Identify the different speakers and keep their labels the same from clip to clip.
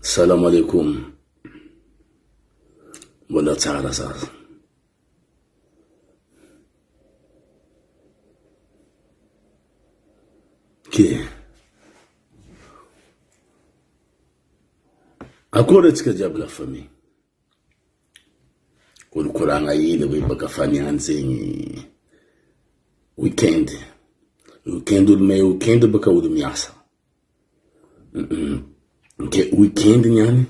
Speaker 1: Salam alaikum. Mbola tsara sasa. Akory tsika jiaby la famille. Kolokoragna ela hoe baka faniany zegny weekend. Weekend olo may weekend baka olo miasa. Weekend niany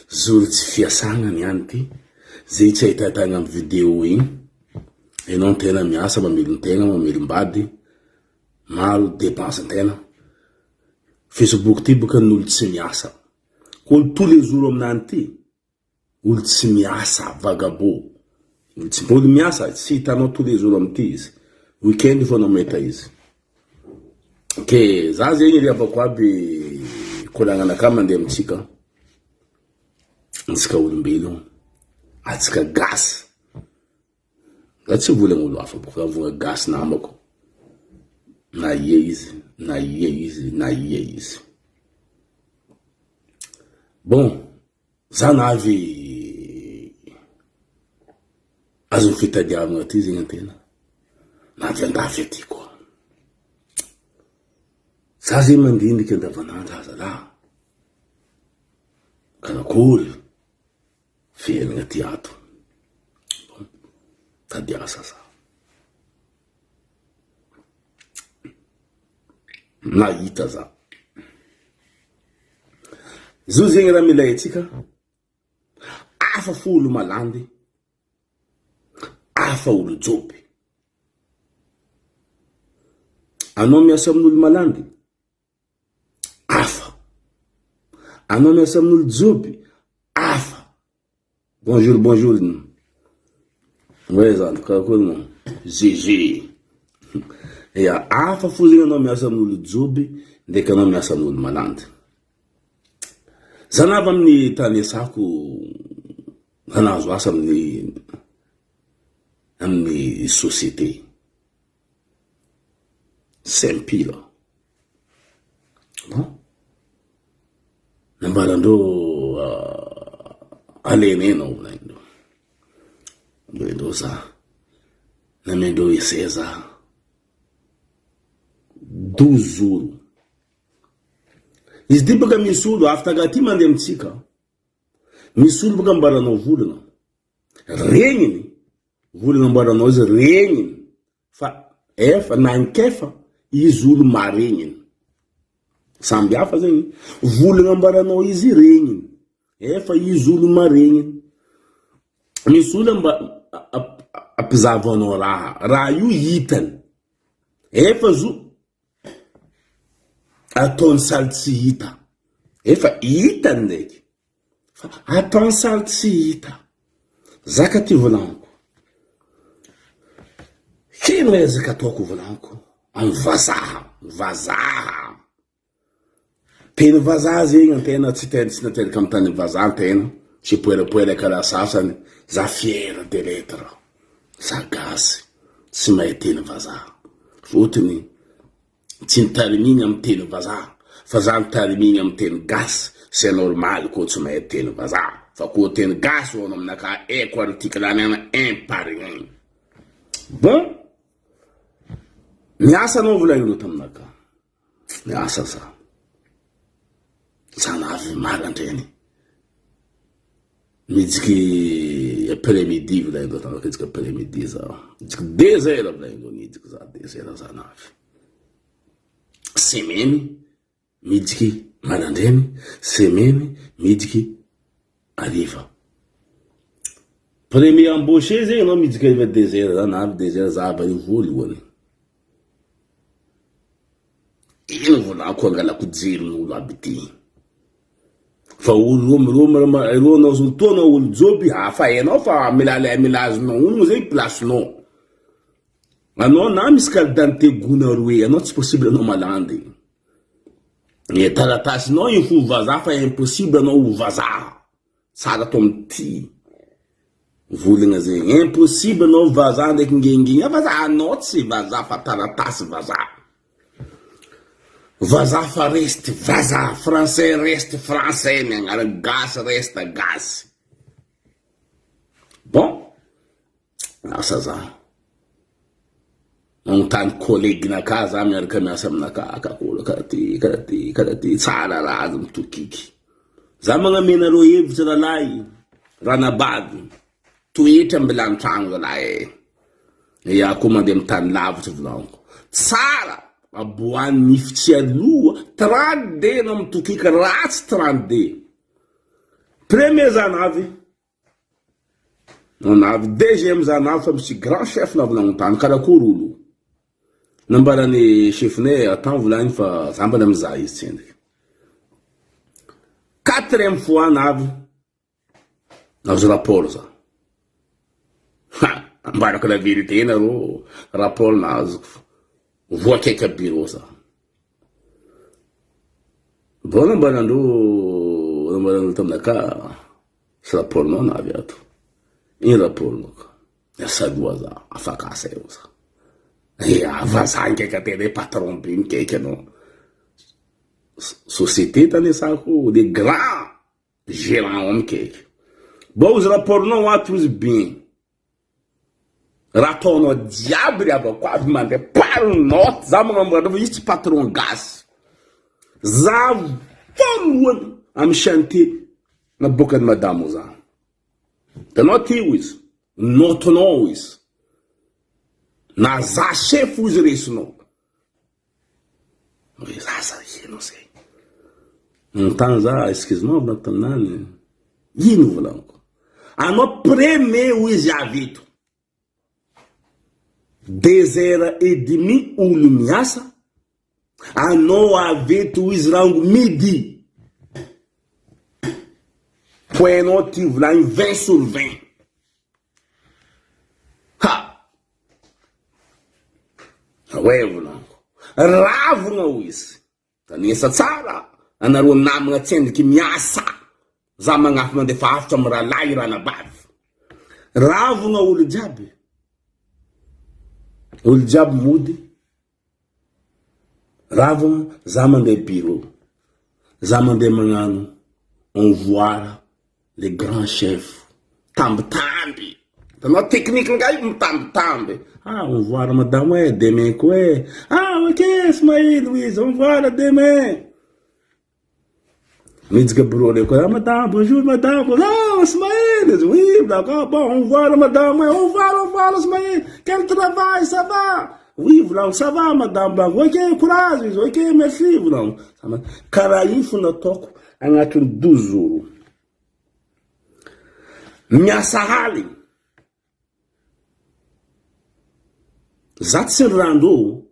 Speaker 1: zoro tsy fiasagna niany ty. Zay tsy ahitantagna amy video igny. Enao tena miasa mamelon-tegna, mamelom-bady. Maro dépense tena. Facebook ty baka n'olo tsy miasa. Kolo tous les jours aminany ty. Olo tsy miasa, vagabond. Olo tsy olo miasa, tsy hitanao tous les jours amty izy. Weekend fo anao mahita izy. Ke za zegny riavako aby koragnanaka mandeha amitsika. Antsika olombelogno. Atsika gasy. Za tsy volagna olo hafa boka vogna gasy namako. Na ia izy, na ia izy, na ia izy. Bon, za navy azo fitadiavagna ty zegny antena. Navy andafy aty koa. Za zegny mandiniky andavanandro aza la. Karakory fiainagna ty ato. Bon, tadiasa za. Nahita za. Zo zegny raha mila etsika. Afa fo olo malandy. Afa olo joby. Anao miasa amin'olo malandy. Afa. Anao miasa amin'olo joby. Afa. Bonjour, bonjour. Ouais, zandro, karakory mo. GG. Ya, afa fo zegny anao miasa amin'olo joby, ndeka anao miasa amin'olo malandy. Zanava amin'ny tany asako hanazo asa amin'ny société. Sempila. Bon. Nambarandro alenena volaindo. Volaindo za. Namendo iseza 12 jours. Izy ty baka misy olo aftaga ty mandeha amitsika. Misy olo baka ambaranao volagna. Regniny. Volagna ambaranao izy regniny. Fa efa na ankefa izy olo maregniny. Samby hafa zegny. Volagna ambaranao izy regniny. Efa izy olo maregniny. Misy olo apizavanao raha. Raha io hitany. Efa zo ataony saly tsy hita. Efa hitany ndraiky. Fa ataony saly tsy hita. Zaka ty volaniko. Kino ezaka ataoko volaniko? Amy vazaha. Vazaha. Teny vazaha zegny antena tsy nateraka amy tany vazaha antena. Tsy poelapoela karaha sasany. Za fiera de lettre. Za gasy. Tsy mahay teny vazaha. Fotony tsy nitariminy amy teny vazaha. Fa za nitariminy amy teny gasy. C'est normal ko tsy mahay teny vazaha. Fa ko teny gasy ho aminaka eko article anana un par un. Bon. Miasa anao volagnino taminaka. Miasa za. Za navy marandrainy. Mijiky après-midi volagnino taminaka. Mijiky après-midi za. Mijiky 2 heures volagnino mijiky za 2 heures za navy. Semaine mijiky marandrainy. Semaine mijiky ariva. Premier embauché zegny anao mijiky ariva 2 heures za navy 2 heures za avy voalohany. Ino volako angalako jerin'olo aby ty. Fa olo anao zontoana olo joby hafa hainao fa milazonao ono zegny placenao. Anao na misy carte d'identité gona roe, anao tsy possible anao malandy. E taratasinao io fo vazaha fa impossible anao ho vazaha. Tsara to amity. Volagna zegny. Impossible anao vazaha ndraiky ngengigny. Vazaha anao tsy vazaha fa taratasy vazaha. Vaza fa reste vaza, français reste français, gas reste gas. Bon, asa za. Tany collègue na ka za miaraka miasa aminaka akakolo karaty tsara raha azy mitokiky. Za magnamena ro hevitra ralahy ranabady toetra mbila tragno ralahy ya ko mandeha amin'ny tany lavitra volaniko tsara aboany nifitsy aloha 30 de na mitokiky ratsy 30 de premier zanavy nanavy deuxième zanavy fa misy grand chef na volagno tany karakory olo nambarany chefinay atan volagny fa zambana mizaha izy tsendriky quatrième fois navy nazo rapport za ambaraka la vérité naro rapport nazo voa keka bureau za bon nambarandro taminaka sy rapport nao navy ato iny rapport noka yasadoa za afakasa eo za vaza nkeka tena patron be mikeka anao société tany sako de grand gérant mikeka bon izy rapport nao ato izy bien raha ataonao diable ry avako avy mandeha paro note za magnamboatra fa izy tsy patron gasy za voalohany amy chantier na bokany madamo za tanao ty izy notenao izy na za chef izy resinao za za ino zay tany za excuse-moi volako taminany ino volaniko anao premier o izy avy eto 2h30 olo miasa anao avy eto izy rango midi poinao ty volagny 20/20 ouais volaniko ravogna o izy tanesa tsara anareo namagna tsendriky miasa za magnafy mandefa afitra amy ralahy ranabavy ravogna olo jiaby mody ravogna za mandeha bureau za mandeha magnano on voir les grands chefs tambitamby tanao technique ngay mitambitamby on voir madame demain quoi ok Ismaïl Louise on voit demain midika bureau le quoi madame bonjour madame Ismaïl oui d'accord bon on voit madame on voit Ismaïl quel travail ça va oui voilà ça va madame ok courage ok merci voilà karaha fona toko agnatiny 12 jours miasa haly za tsy rando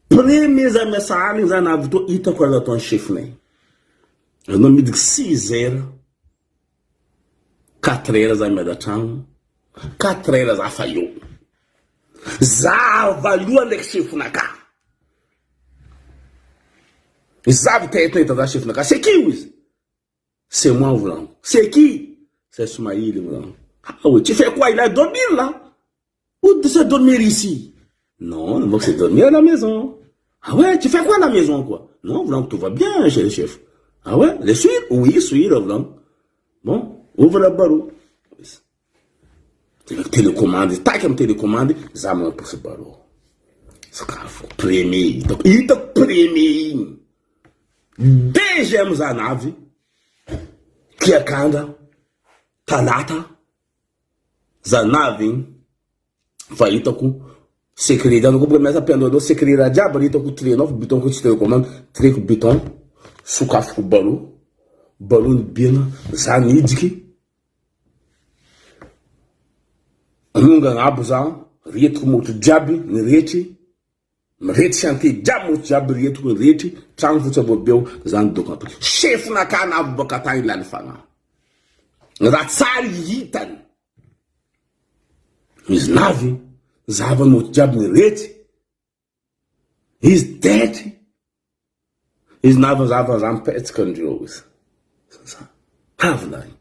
Speaker 1: premier za miasa haly za navy to hitako aza atao chefinay anao midiky 6h 4h za miada tragno 4h za fa eo za valoa ndraiky chefinaka za vitaita za chefinaka c'est qui izy c'est moi volango c'est qui c'est Ismaïl volango oui tu fais quoi il a dormi là où tu sais dormir ici non moi c'est dormir à la maison ah ouais tu fais quoi à la maison quoi non volango tout va bien chez le chef ah ouais le suite oui suite volango bon ouvre la barreau télécommande tac me télécommande za me pour ce barreau scafo premier donc premier deuxième za navy kiakanda talata za navy fa hitako sécurité donc pour mettre pendo do sécurité diable hitako trenao biton ko télécommande treko biton sokafoko barreau ni biena za nidiky anonga agnabo za retiko moto jiaby ny retry mirety chantier jiaby moto jiaby retiko ny retry tragno fotsy abobeo za ny doko ampy chef naka navo baka tany lany fagna raha tsara hitany izy navy zava moto jiaby ny rety izy tetry izy navy zava za mipetsaka andreo izy havonany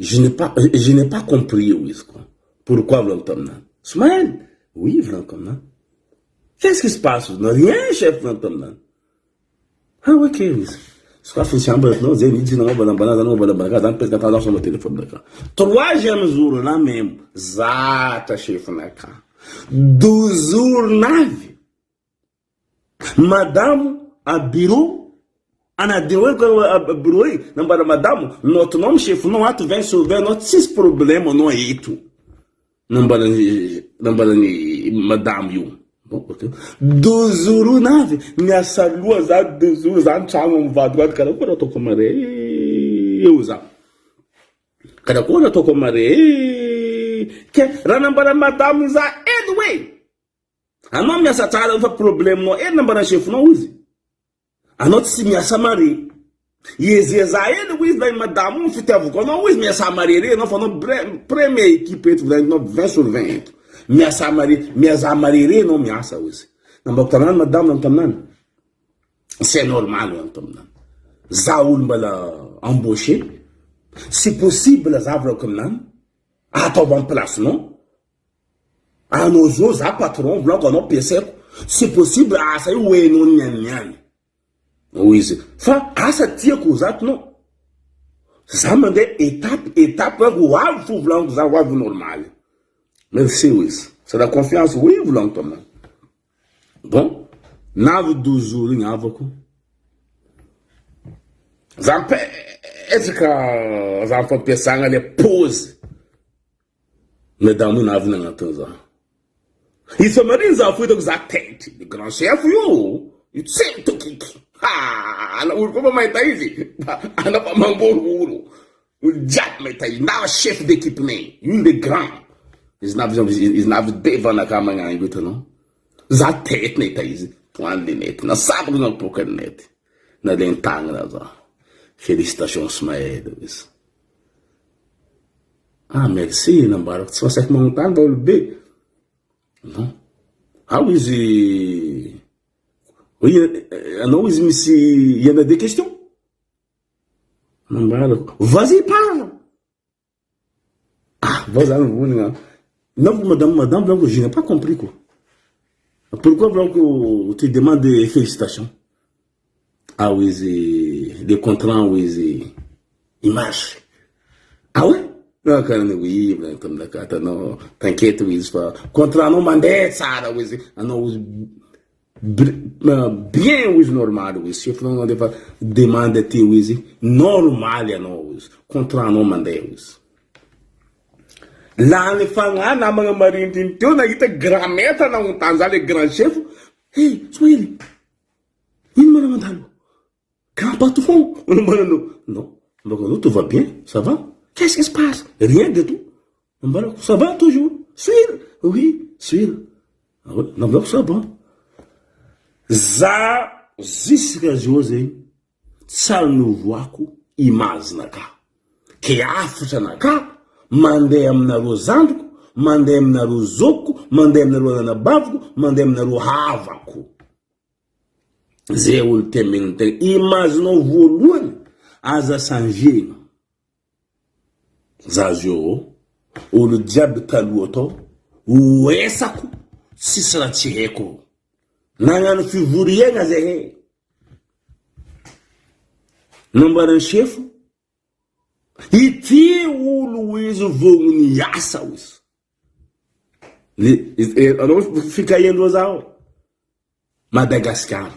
Speaker 1: je n'ai pas compris oui quoi pourquoi vous l'entendez Ismaël oui vous l'entendez Qu'est-ce qui se passe? Non, rien, chef, non, non. Ah, ok, oui. Ce qu'on fait, c'est un peu, non, j'ai dit, non, bon, dans le dans son téléphone, d'accord. Troisième jour, là même, zata, chef, d'accord. 12 jours, nave. Madame, à bureau, ana dewe ko bureau, não para madame, notre nom, chef, não atu vem souver, notre 6 problèmes, não é isso. Não para madame, you. Okay. 12 jours nave, minha salua za 12 jours za chama vadwa cara ko to komare usa. Cara ko to komare que rana para madame za anyway. Ano minha satara fa problème no e nambara chef no use. Ano si minha samari. Yezi za anyway vai madame fitevu ko no use minha samari no fa no première équipe tu vai no 20 sur 20. Minha samari no minha sa use. Namba tanan madame no tanan. C'est normal no tanan. Zaul bala embaucher. Si possible za vra comme nan. A to bon place non? A nos autres, à patron, blanc, on a PC. C'est possible, à ça, oui, non, nyan. Oui, c'est. Enfin, à ça, tire causat, non. Ça m'a dit étape, ouah, vous blanc, vous avez normal. Merci, oui. C'est la confiance, oui, vous l'entendez. Bon, n'avez 12 jours, n'avez quoi. Zampe, est-ce que, zampe, pensant, les pause. Mais dans nous, n'avez pas entendu. Ils se marient en fouille de sa tête. Le grand chef, you sais tout qui. Ah, on a pas mal taillé. On a pas mal beau. On jamais taillé. N'a chef d'équipe, une des grands. Ils n'avaient devant la caméra, non? Sa tête n'est taillée. Point de net. N'a sabre dans le poker net. N'a l'intang, là, ça. Félicitations, Smaël. Ah, merci, Nambarak. Tu vas cette montagne dans le B. Non. Ah oui, oui, non, mais il y en a des questions. Vas-y, parle. Ah, vas-y, non, madame, donc, je n'ai pas compris, quoi. Pourquoi, donc, tu demandes des félicitations? Ah oui, les contrats, oui, ils marchent. Ah ouais? Non, oui, non, t'inquiète, oui, contrat non mandé, ça, oui, non, bien, oui, normal, oui, si on demande, oui, normal, non, oui, contrat non mandé, oui. Là, les femmes, na mga marine, tu na ita grameta na un tanza le grand chef. Hey, Swahili. Il m'a demandé. Grand patron. Non. Donc, tout va bien, ça va? Qu'est-ce qui se passe? Rien du tout. Ça va toujours? Suivre? Oui, suivre. Ah oui, non, donc ça va. Za, zisika José, sa nuvuako, imaz naka. Ke afusa naka, mande amna rozandko, mande amna rozoko, mande amna rozanabavko, mande amna rohavako. Ze ultimamente, imaz no voluan, aza sanjena. Zazio, ou le diable taluoto, ou esaku, si sera tireko. Nangan fi vuriye na zehe. Number chef, iti ou Luiz vogni yasa us. Fica aí no zao. Madagascar.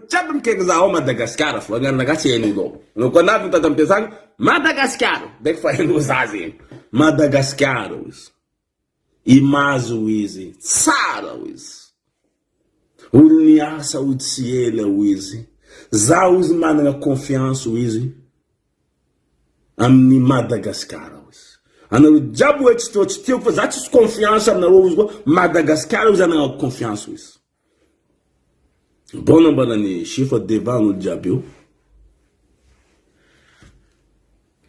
Speaker 1: Sabe o que é Madagascar? Florian Nagasi é no. No quando tá pensando Madagascar. Deve fazer nos Ásia. Madagascar us. E mais o Easy. Sara us. Uniasa o cielo o Easy. Zaus mana confiança o Easy. Amni Madagascar us. Ana diabo exto tio fazati confiança na Rosgo Madagascar us ana confiança us. Bon banani chiffre devant no diabo.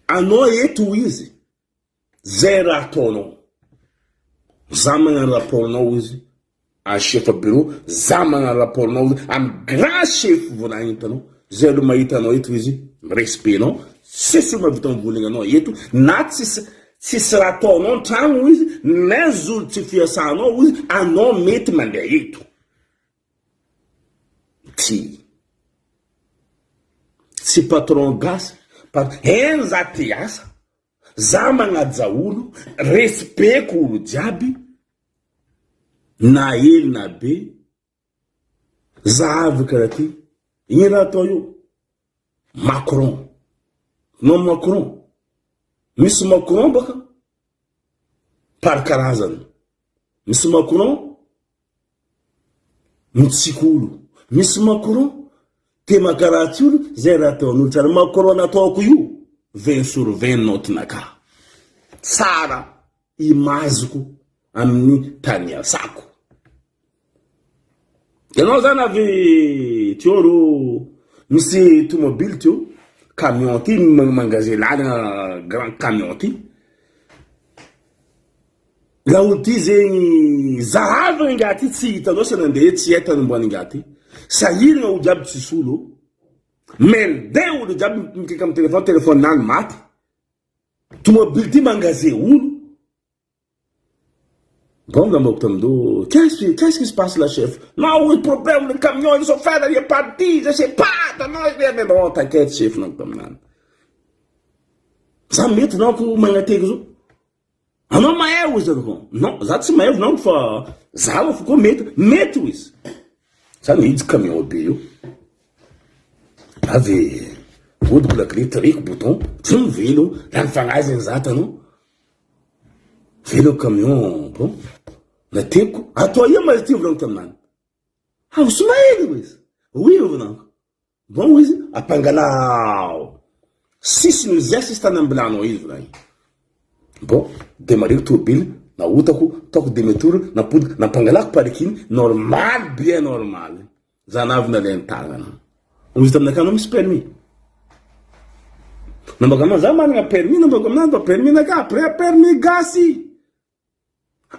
Speaker 1: Ano yetu Easy. Zero atono. Zaman rapport no Easy. A chef bureau, zaman rapport no, am grand chef vona intano, zero maitano itu Easy, respect no, se suma viton vulinga no yetu, natsis tsisy raha ataonao tragno izy na zolo tsy fiasanao izy anao mety mandeha eto tsy patron gasy en za ty asa za magnaja olo respectko olo jiaby na ely na be za avy karaha ty igny raha atao io Macron non Macron misy Macron baka par karazany misy Macron mitsikolo misy Macron te makaraha ty olo zay raha ataon'olo tsara Macron nataoko io 20/20 note naka tsara imaziko amin'ny tany asako ianao zany avy teo ro misy tomobile teo camion ty mangaze lalagna grand camion ty la olo ty zegny zahavagna ingaty tsy hitanao sa nandeha tsy etany mbony ingaty sahiragna olo jiaby tsy solo mende olo jiaby mikika amy telefone nany maty tomobile ty mangaze olo bon la mboko tamindô qu'est-ce qui se passe là chef non oui problème le camion ils sont fait il est parti je sais pas non mais bon t'inquiète chef non taminany za mety nanko magnateky zo anao mahay izy anao non za tsy mahay nanko fa za fa ko mety izy zany izy camion be io avy odiko la clé triko bouton tsy mivelo lany fagnazy za tanao velo camion bon nateko atao ia mazy ty volaniko taminany somahely izy oui volaniko bon izy apangalao sisiny zay sisy tany ambilanao izy volany bon demareko tobile naotako taoko demi-tour napodiko nampangalako parikiny normal bien normal zanavy naleny tagnana izy taminaka anao misy permis nambako aminao za managna permis nambako aminao mba permis naka après permis gasy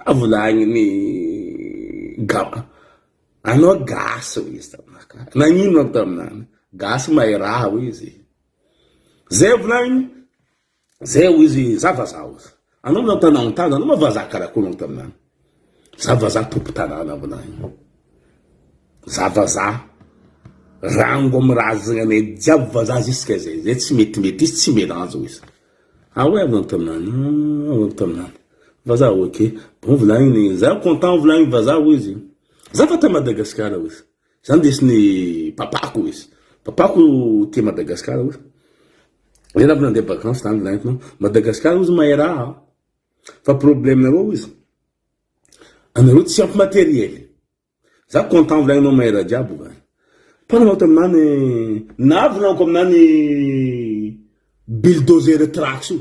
Speaker 1: volagny ny anao gasy izy taminaka nagnino nako taminany gasy mahay raha izy zay volagny zay izy zavazaho anao nao tanagno tany anao mavazaha karakôry nako taminany zavazaha tompo tanàna volagny zavazaha rango amy raha zagnanay jiaby vazaha jusque zay tsy metimety izy tsy mélange izy ouais avy nako taminany vazaha ok bon volagny za content volagny vazaha izy za fa ta Madagasikara izy zany desiny papako izy papako ty Madagasikara izy ela avy nandeha vacances tany volagny Madagasikara izy mahay raha fa problème nareo izy anareo tsy ampy matériel za content volagny anao mahay raha jiaby volagny pananao taminany navolagnyko aminany bulldozer trax io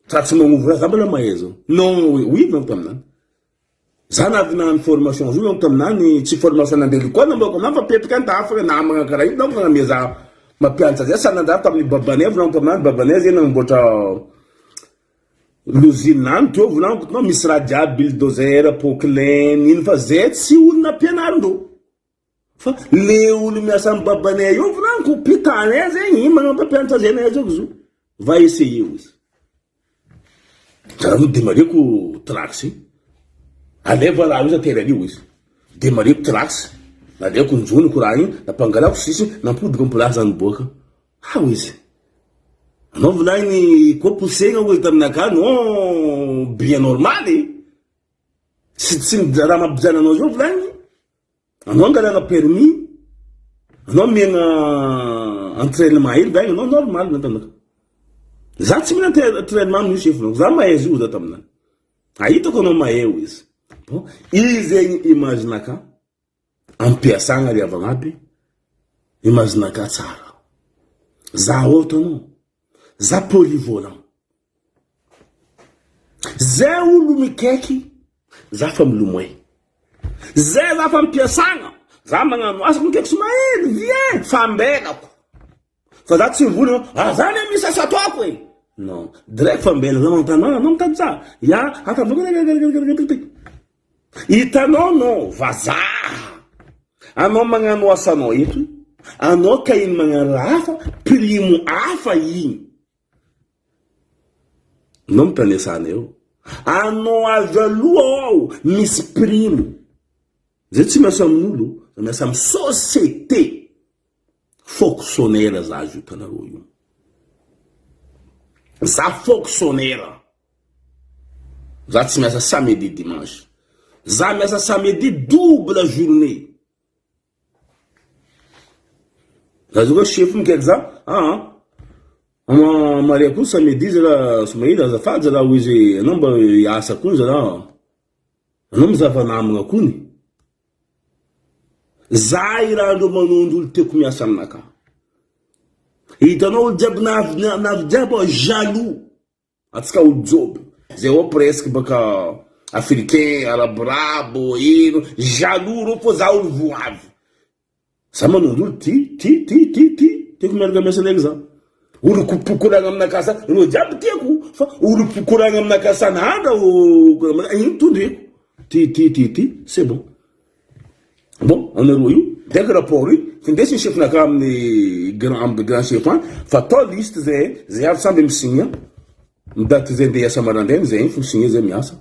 Speaker 1: tratsy magnovo raha za mbola mahay zao non oui nanko taminany za navy nany formation zo nanko taminany tsy formation nandelo koa nambako aminany fa petrika antafaka namagna karaha io nanko nanamia za mampianatra zay sanandraha tamin'ny babanay volagny taminany babanay zay namboatra l'usine nany teo volagny no misy raha jiaby bulldozer poclain ino fa zay tsy olona ampianarindreo fa le olo miasa amy babanay io volagnyko pitanay zegny magnampiampianatra zay nay zako zo va essayer izy zany demareko trax aleva raha io za terany io izy demareko trax naleko njoniko raha igny nampangalako sisy nampodiko amy place zany boaka izy anao volagny koa poussegna izy taminaka non bien normal tsy raha mampijana anao zao volagny anao angalana permis anao miagna entraînement hely vagny anao normal na taminaka za tsy mila entraînement no chef za mahay izy io za taminany ahitako anao mahay izy bon izy zegny imaginaka ampiasagna ry avagnaby imaginaka tsara za ohatra anao za polyvolant zay olo mikaiky za fa milomoy zay za fa mpiasagna za magnano asako mikaiky somahely bien fambelako fa za tsy mivoly zany misy asa ataoko non direct fambela za magnotanao anao mitady za ya atavako hitanao no vazaha anao magnano asanao eto anao ka iny magnano raha hafa primo hafa igny Non tanessana eo. Anao avy aloha ao misy primo. Zay tsy miasa amin'olo, miasa amin'ny société fonctionnaire za azo hitanareo io. Za fonctionnaire. Za tsy miasa samedi dimanche. Za miasa samedi double journée. Za zoga chef mikaiky za, Maria koa samedi zala Soumaïla azafady zala ho izy anao mba hiasa koa zala. Anao mizava namagna kony. Za irahandreo manondro olo tiako miasa aminaka. Hitanao olo jiaby navy jiaby jaloux. Atsika olo joby. Zay ao presque baka africain, arabrabo, ino, jaloux reo fô za olo voavy. Za manondro olo tiako miaraka miasa leky za. Olo pokoragna aminaka sa, olo jiaby tiako, fa olo pokoragna aminaka san'andra ino tondreko. C'est bon. Bon, anareo io, deka rapport io, findesiny chefnaka amin'ny grand chef fa atao liste zay avy samby misigna, midaty zay ndeha hiasa marandraigny zay iny fosigna zay miasa.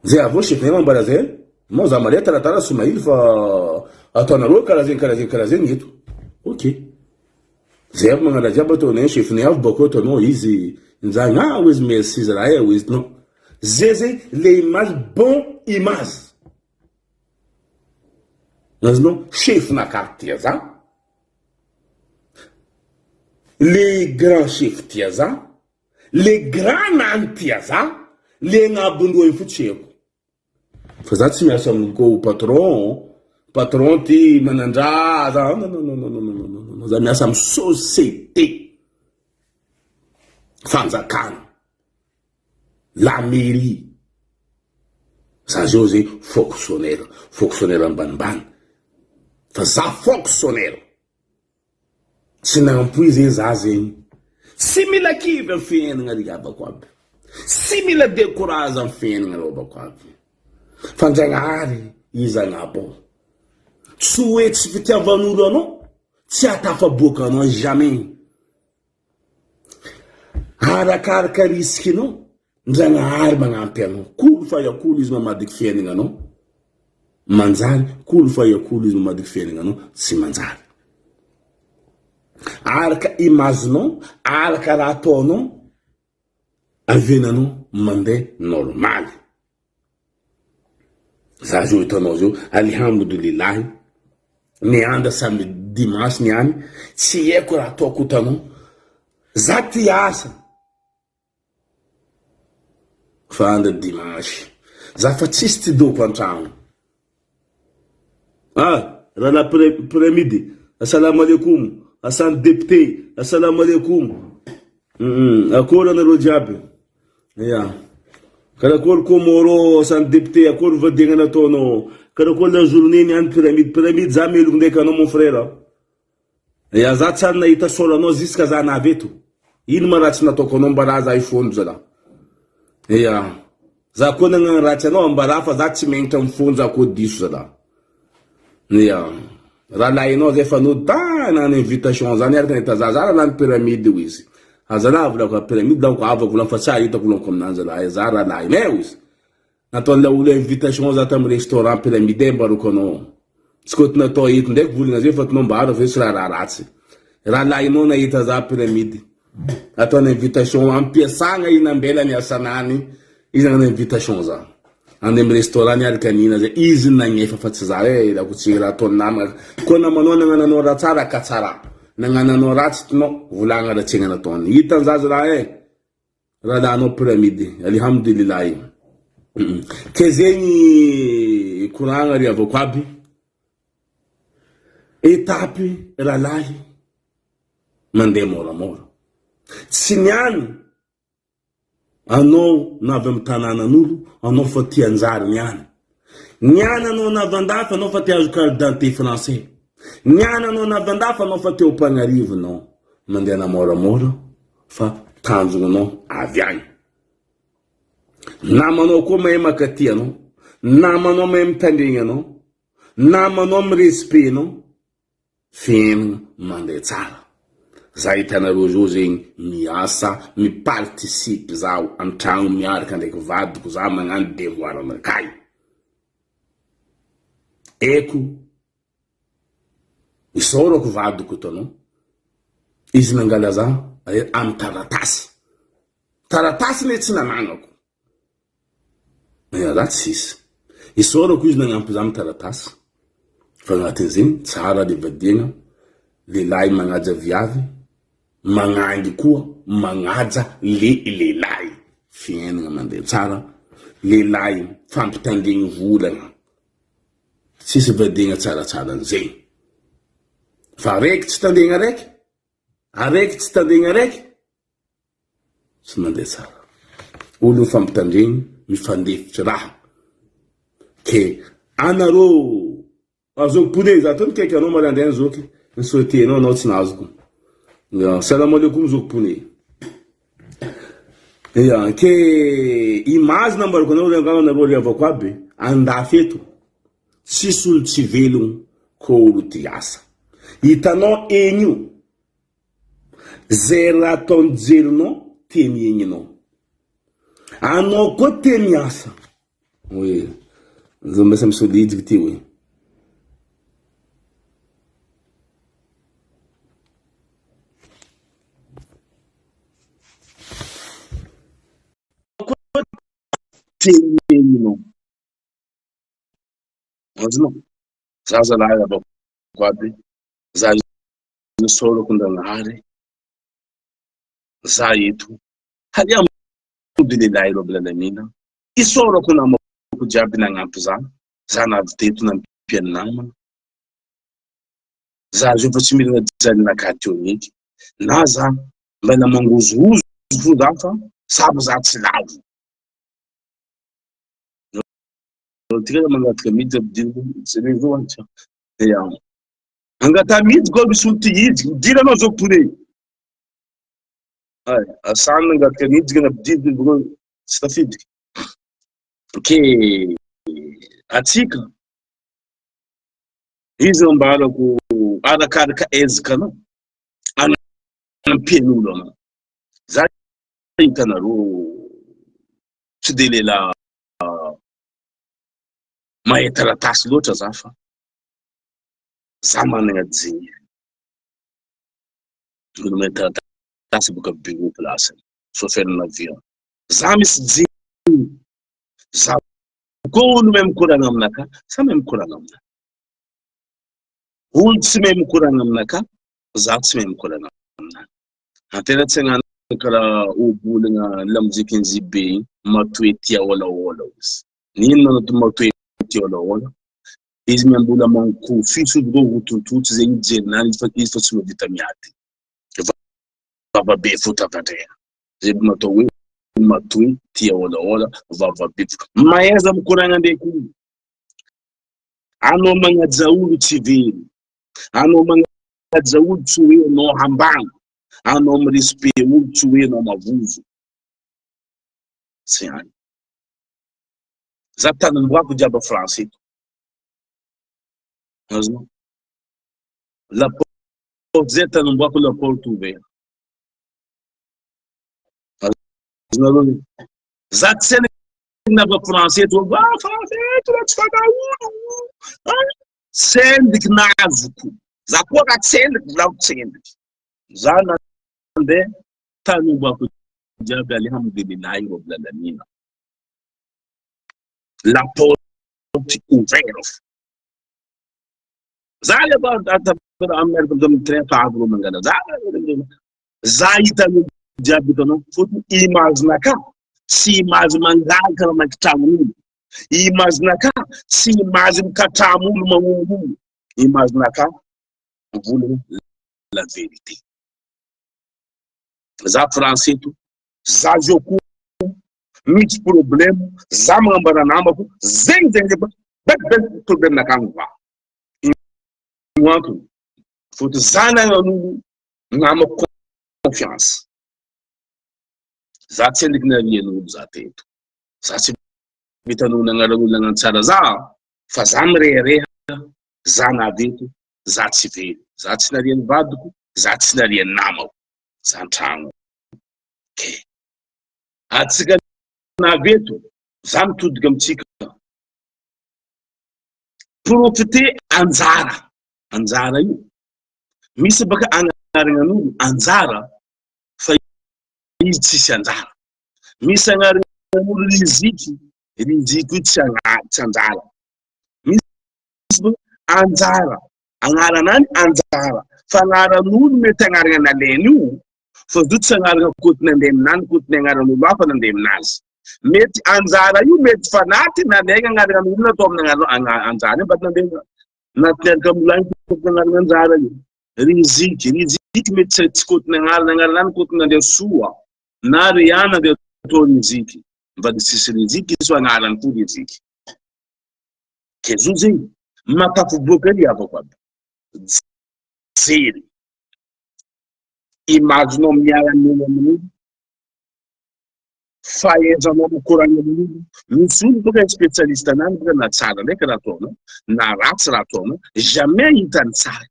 Speaker 1: Zay avao chefnay mambara zay, mo za maria taratara Soumaïla fa ataonareo karaha zay eto. Ok. Zay avy magnara jiaby ataonay chefnay avy bako ataonao izy nzagna ho izy merci za raha ho izy non. Zay le image bon image. Non, chef na quartier za. Les grands chefs tia za. Les grands nan tia za. Les ngabundou in futcheko. Fa za tsy miasa amin'ko patron ty manandra za. Non. Za miasa amin'ny société. Fanjakana. La mairie. Za zao zay fonctionnaire ambanimbany. Fa za fonctionnaire. Tsy nampoizy za zegny. Tsy mila kivy amin'ny fiainana riabako aby. Tsy mila décourage amin'ny fiainana riabako aby. Fanjagnahary izy agnabo. Tsy hoe tsy fitiavan'olo anao, tsy atafaboaka anao jamais. Arakaraka riskinao, ndragnahary magnampy anao. Kolo fa yakolo izy mamadiky fiainana anao. Manjary, kolo fa yakolo izy mamadiky fiainana anao, tsy manjary. Araka imaginao, araka raha ataonao, avenanao mandeha normal. Za zao hitanao zao, alhamdoulillahi, nianda samedi dimanche niany, tsy haiko raha ataoko hitanao. Za ty asa. Fa andro dimanche. Za fa tsisy ty doko an-tragno. Raha l'après-midi, assalamu alaikum, asan député, assalamu alaikum. Akory anareo jiaby. Karakory Komoro, asan député, akory vadegna nataonao. Karakory la journée niany pyramide za meloko ndraiky anao mon frère. Za tsary nahita soranao jusqu'à za navy eto. Ino ma raha tsy nataoko anao mbara za ifono zala. Za koa nagnano ratsy anao mbara fa za tsy megnitra mifono za koa diso zala. Raha lahinao zay fa nodana ny invitation zany araka nahita za raha lany pyramide io izy. Azala volako pyramide lanko avako volako fa tsy ahitako volako aminanjy zala. Za raha lahinao izy. Nataon'la olo invitation za tamin'ny restaurant pyramide mbaroko anao. Tsy koty natao hito ndraiky volana zay fa tinao mbara fa tsy raha ratsy. Raha lahinao nahita za pyramide. Ataona invitation ampiasagna inambela miasanany. Izy nagnano invitation za. Ande amin'ny restaurant niaraka nina zay. Izy nagnefa fa tsy za lako tsy raha ataony namana. Koa namanao nagnananao raha tsara ka tsara. Nagnananao ratsy tinao volagna raha tsy nataony. Hitan zaza raha raha lanao pyramide. Alhamdoulillahi. Ke zegny koragna ry avako aby. Étape rahalahy mandeha moramora. Tsy niany anao navy amin'ny tanànan'olo, anao fa tia anjary niany. Niany anao navandafa, anao fa tia azo carte d'identité français. Niany anao navandafa, anao fa tia ho mpagnarivo, non. Mandeha moramora fa tanjonanao avy agny. Namanao koa mahay makaty anao, namanao mahay mitandregny anao, namanao amin'ny respect anao, fiainana mandeha tsara. za hitanareo zao zegny miasa miparticipe zaho antragno miaraka ndraiky vadiko za magnano devoir anakay eko isorako vadiko tanao izy nangala za amy taratasy le tsy nanagnako za tsisy isorako izy nagnampy za amy taratasy fa agnatin'izegny tsara le vadiagna lelahy magnaja viavy magnangy koa magnaja lelahy fiainagna mandeha tsara lelahy fampitandregny volagna tsisy vadiagna tsaratsara an'izegny fa araiky tsy tandegna araiky tsy tandegna araiky tsy mandeha tsara olo fampitandregny mifandefitry raha ke anareo azoko pone za tony kaiky anao marandraigny zoky nisouhaitenao anao tsy nazoko salam alaikum zoko pone ke image nambarako anao regny anareo riavako aby andafeto tsisy olo tsy velogno ko olo ty asa hitanao egny io zay raha ataony jerinao te miegninao anao koa te miasa oe za mbesa misolidiky ty oe temenino azonao za zalahy abako aby za nisorako ndragnahary za eto halia mody lelahy ro ablalamina isorako namako jiaby nagnampy za navy teto nampiany namana za zo fa tsy mirana jany nakatyo niky na za mbana mangozozozo fo za fa sabo za tsy lavo tika mangatika midy abdizoantsy angata midy koa misy olo ty idy midira anao zao pone asany angatika midy na abdidy tsy tafidiky ke atsika izy ambalako arakaraka ezaka anao anampian'olo anao za hitanareo tsy de lela mahay taratasy loatra za fa za managna jigny olo mahay taratasy boka bureau place chauffeur avion za misy jigny za koa olo mahay mikoragna aminaka sa mahay mikoragna aminaka olo tsy mahay mikoragna aminaka za tsy mahay mikoragna aminaka antena tsy agnano karaha obolagna lamoziky nzibe igny matoe tia olaola izy nino nanato matoe tia olaola izy miambola mankofiso go hotototsy zegny jerinany izy fa tsy modita miady vavabe fotavandrea zay matao hoe matoe tia olaola vavabe mahaiza mikoragna ndraiky anao magnaja olo tsy very anao magnaja olo tsy hoe anao hambagna anao mirespect olo tsy hoe anao mavozo tsy any za tanimboako jiaby français eto azonao la porte zay tanimboako la porte ouvert azonao za tsy nava français eto français eto tsy fana olo sendiky nazoko za koa ka tsendiky volako tsendiky za nandeha tanimboako jiaby alhamdulillahi rabbil alamin la porte ouverte za le ba Amerika dum train pablo mangala za hitanao jiaby tanao fotony image naka sy image mangaka raha makitragn'olo image naka sy image mikatramo olo magnono olo image naka volagna la vérité za français to za joko misy problème za magnambara namako zegny bek problème nakagny va wanko foto za nagnan'olo namako confiance za tsy andiky narian'olo za teto za tsy vitan'olo nagnara'olo nagnantsara za fa za mirehareha za naveto za tsy very za tsy narian'ny vadiko za tsy nariany namako zan-tragno. Ke atsika naveto za mitodiky amitsika profite anjara io misy baka agnarinan'olo anjara fa izy tsisy anjara, misy agnarinan'olo riziky io tsy anjara, misy anjara agnaranany anjara fa agnaran'olo mety agnarana naleny io fa zo tsy agnarana kôty nandeha aminany kôty agnaran'olo hafa nandeha aminazy. Mety anjara io mety fanaty nalaigna agnaran'olo natao amin'ny anjara io mba nandeha naty amolany kôty agnarana anjara io. Riziky mety tsy kôty agnaranany kôty nandeha soa na riana nandeha atao riziky mba tsisy riziky izy agnarany ko riziky. Ke zo zegny matafiboaka ry avako aby jery imaginao miara-miaina amin'olo, fahaizanao mikoragna amin'olo. Misy olo boka spécialiste anany boka na tsara ndraiky raha ataonao na ratsy raha ataonao jamais hitany tsara,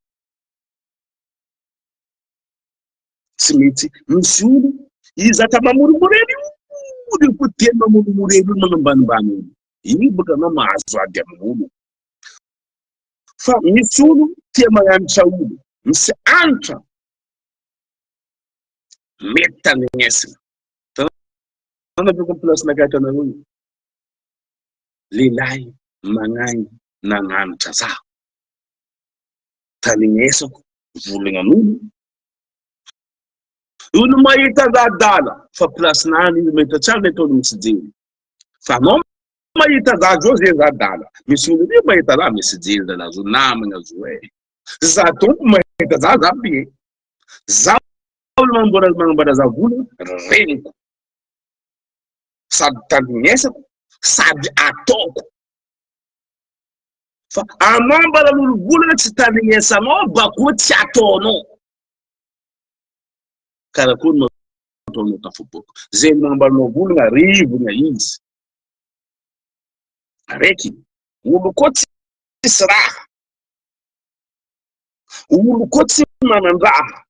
Speaker 1: tsy mety. Misy olo izy ata mamoromorely io ko tia mamoromorely io magnambanimbany olo, iny boka anao mahazo ady amin'olo. Fa misy olo tia magnanitra olo, misy anitra mety tanignesina. Tanao plasinakaiky anareo io lehilahy magnainy nagnanitra zaho tanignesako volagna olo mahita adala fa plasinany izy mahita tsara mety olo misy jery fa anao mahita za zao zay za adala. Misy olo io mahita za misy jery zalahy zo namagna zo za tompo mahita za be za olo magnambara za vola reniko sady tanignesako sady ataoko. Fa anao ambaran'olo volana tsy tanignesanao bako tsy ataonao karakory nataonao tafiboaka. Zay magnambaranao volana rivona izy raiky. Olo koa tsisy raha, olo koa tsy manan-draha,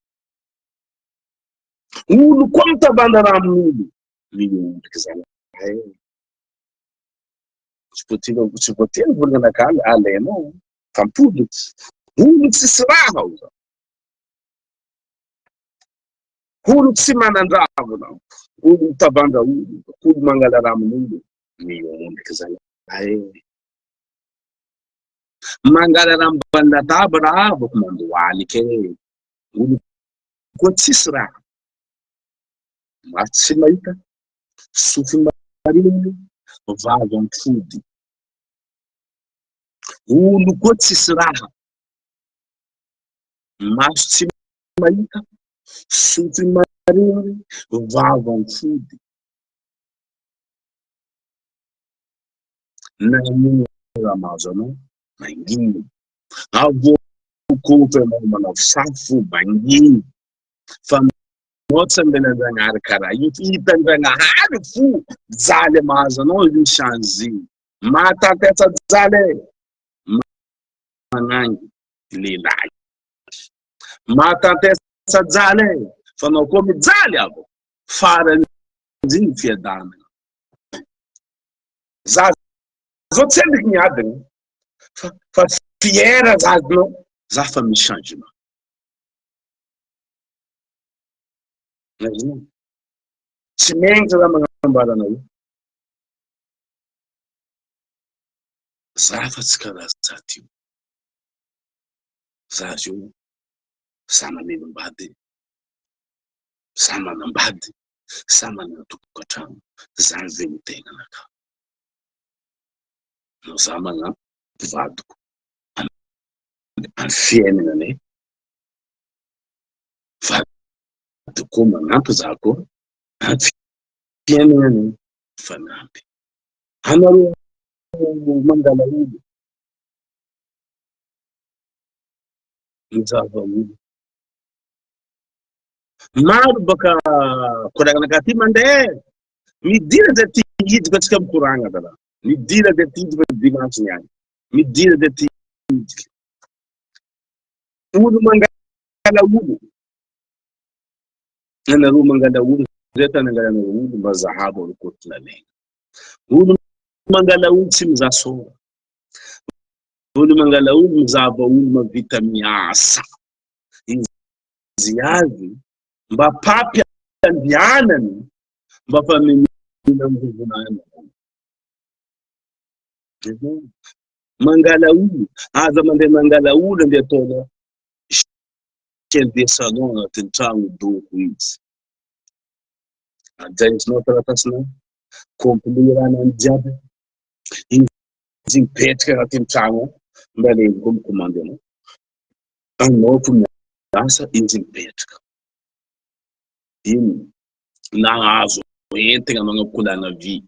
Speaker 1: olo koa mitavanda raha amin'olo miondriky zany. Tsy voatery volana alainao tampolitsy olo tsisy raha olo tsy manan-draha volao, olo mitavanda olo mangala raha amin'olo miondriky zany. Mangala raha ambany latabatra avako mandoaly ke olo koa tsisy raha maty tsy mahita sofy mariny vavy ampody. Olo koa tsisy raha maso tsy mahita sofy mariny vavy ampody. Na ino raha mahazo anao manginy avokofa anao manao safo manginy fa moatsa mbelan-dragnahary karaha io hitan-dragnahary fo jaly mahazo anao io change mahatatesa jaly magnangy lehilahy mahatatesa jaly fa anao koa mijaly avo farany ziny fiadana za zao tsy endriky niadiny fa fiera zazinao za fa misy changement. Tsy mengitra raha magnambaranao io za fa tsy karaha za tio. Za zio za manelim-bady, za manambady, za manana tokantrano, za mivelo tegna anaka. No za magnampy vadiko amy fiainanane, vadiko koa magnampy za koa amy fiainanane fanampy. Anareo mangala olo mizava olo maro baka koragnanaka ty mandeha midira de ty hidy fa tsika mikoragna zalahy, midira de ty hidy fa dimanche niany, midira de ty hidy olo mangala olo Anareo mangala olo zay tanangalana olo mba zahabo alokotolalaina. Olo mangala olo tsy mizaha sora. Olo mangala olo mizava olo mavita miasa. Izy avy mba papy-andianany mba faminina mivovonana. Mangala olo, aza mandeha mangala olo andeha ataona chef de salon agnatin'ny tragno doko izy. Ajainjinao taratasinao, komplirana jiaby. Izy mipetraka agnatin'ny tragno ao, mba legny koa mikomandy anao. Anao ko miasa, izy mipetraka. Ino nahazo entana manakolana vy.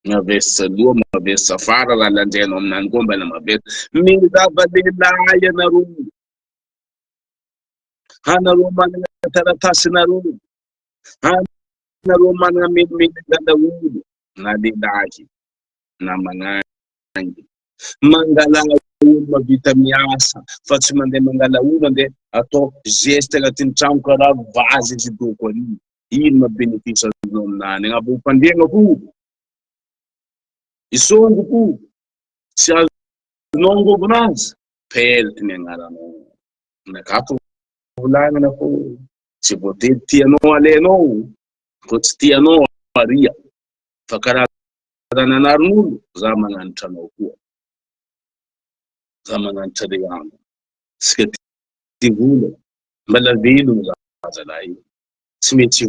Speaker 1: Mavesy aloha, mavesy afara, raha lanjainao aminany koa mbana mavesy. Mizava lehilahy anareo. Anareo manana taratasinareo. Anareo manana menomena olo na lehilahy na manangy. Mangala olo mavita miasa fa tsy mandeha mangala olo andeha atao geste agnatin'ny trano karaha vazy izy doko ary. Ino mabenefisy azonao aminany? Agnabo mpandeha ko, isongo ko, tsy azonao angovonazy, pelty ny agnaranao. Nakato volagnina fô tsy voatery tianao alenao, ko tsy tianao aria. Fa karaha nanarin'olo, za magnanitra anao koa. Za magnanitra le amo. Sika ty vola, mbala velogno za zalahy. Tsy mety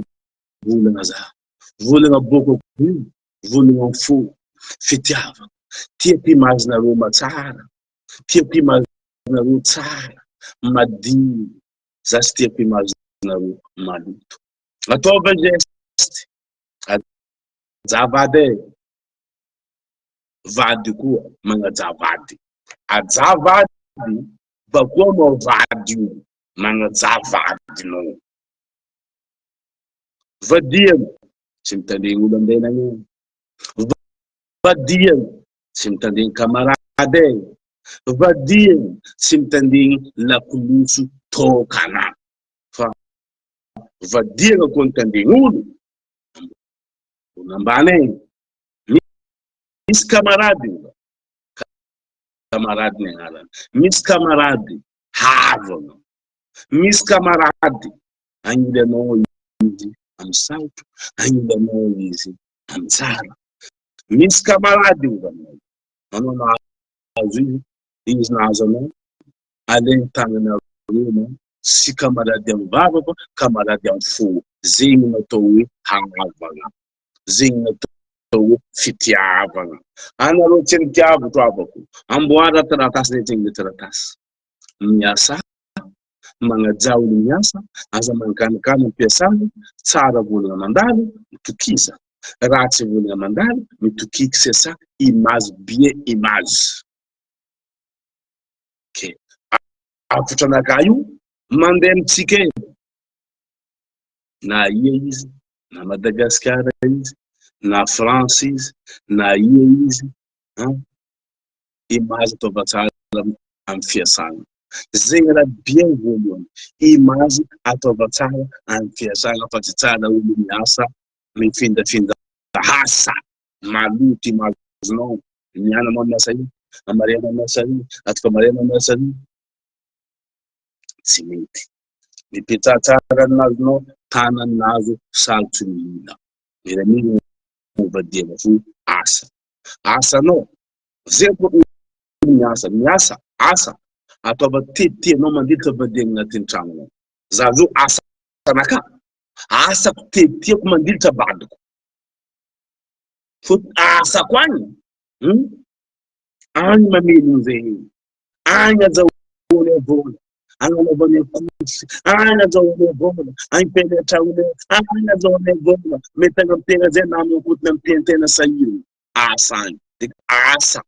Speaker 1: volana za. Volana boko io, volana fo, fitiavana. Tia mpimazonareo matsara, tia mpimazonareo tsara, madiny. Za tsy tia mpimazonareo maloto. Ataova geste, ajavady e. Vady koa magnajavady. Ajavady bakoa anao vady io, magnajavadinao. Vadiana tsy mitandregny olo andenagny io. Vadiana tsy mitandregny kamarady e. Vadiana tsy mitandregny lakoloso tôkana. Fa vadiana koa mitandregny olo ambany egny. Misy kamarady, kamarady ny agnarany. Misy kamarady havana. Misy kamarady agnilanao izy amin'ny sarotra, agnilanao izy amin'ny tsara. Misy kamarady ovanao. Anao nahazo izy nahazo anao, alegny tagnanareo anao, sy kamarady amin'ny vava fa kamarady amin'ny fo. Zegny natao hoe havana. Zegny natao hoe fitiavana. Anareo tsy mitiavako avako. Amboara taratasy zay zegny le taratasy. Miasa, magnaja olo miasa, aza mankanikany ampiasana, tsara volana mandalo, mitokiza. Ratsy volana mandalo, mitokiky c'est ça, image bien image. Okay. Afotranaka io, mandeha amitsika eny. Na ia izy, na Madagasikara izy, na France izy, na ia izy, image ataova tsara amin'ny fiasana. Zegny raha bien voalohany, image ataova tsara amin'ny fiasana fa tsy tsara olo miasa mifindrafindra asa maloto imazonao. Miananao miasa io, amarianao miasa io, atoko amarianao miasa io, tsy mety. Mipetsahatsara nazonao tanany nazo sarotsy mihina. Mira mino vadiana fo asa. Asanao, zay koa miasa, miasa, asa. Ataova tetitenao mandilika vadiana agnatin'ny tragnonao. Za zao asa naka, asako tetiteko mandilitra vadiko. Fô asako agny, agny mamelogno zay, agny azahoany vola, agny anaovany kosy, agny azahoany vola, agny penetra olo, agny azahoany vola, metagna amin'ny tena zay na mankotona amin'ny tenitena sahirana. Asa agny, asa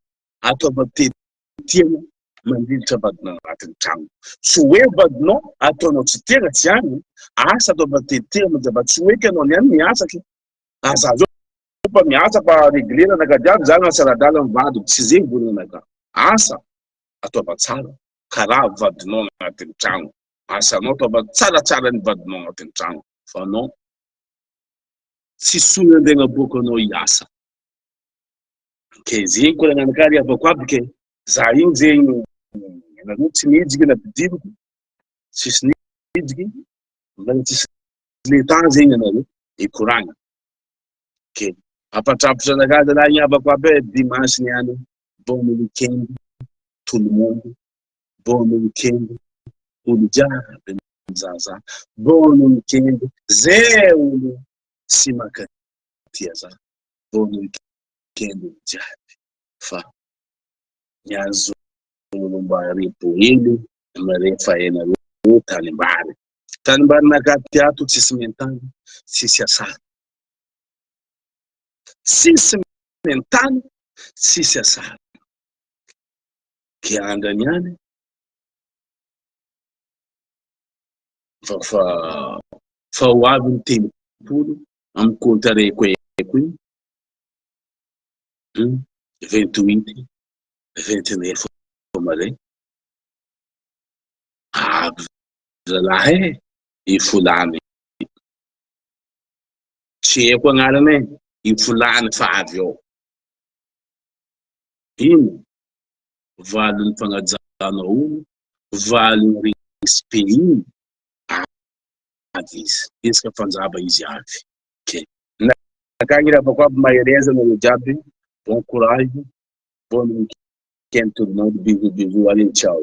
Speaker 1: ataova tetitiana mandilitra vadinao agnatin'ny tragno. Tsy hoe vadinao ataonao tsy tena tsy agny, asa ataova tetitiana mazava tsy hoe ka anao niany miasaky. Aza zao fa miasa fa reglera nakadiady zany asaradala mivadiko, tsy zegny volana naka. Asa ataova tsara karaha vadinao agnatin'ny tragno. asanao tao tsaratsara ny vadinao agnatin'ny trano fa anao tsy soa andegna boka anao hiasa ke zegny koa nananakary avako aby ke za igny zegny anareo tsy mijiky na bidiboko tsisy nijiky mbala tsisy leta zegny anareo ikoragna ke apatrapitra anakahy zalahy igny avako aby dimanche niany bon weekend tout le monde bon weekend olo jiaby mizahazaha bon weekend zay olo tsy mankatia za bon weekend olo jiaby fa niazo olo mba repo hely marefa enareo tanimbary nakaty ato tsisy mentany tsisy asana tsisy mentany tsisy asana ke andrany any fa ho avy ny telopolo amy kontareko eko iny 28 29 mare avy zalahy ifolany tsy haiko agnarany ifolany fa avy ao ino valon'ny fagnajanao olo valon'ny respect iny avy izy ka fanjava izy avy ke nakagny avako aby mahereza nareo jiaby bon courage bon weekend tout le monde bisous bisous allez ciao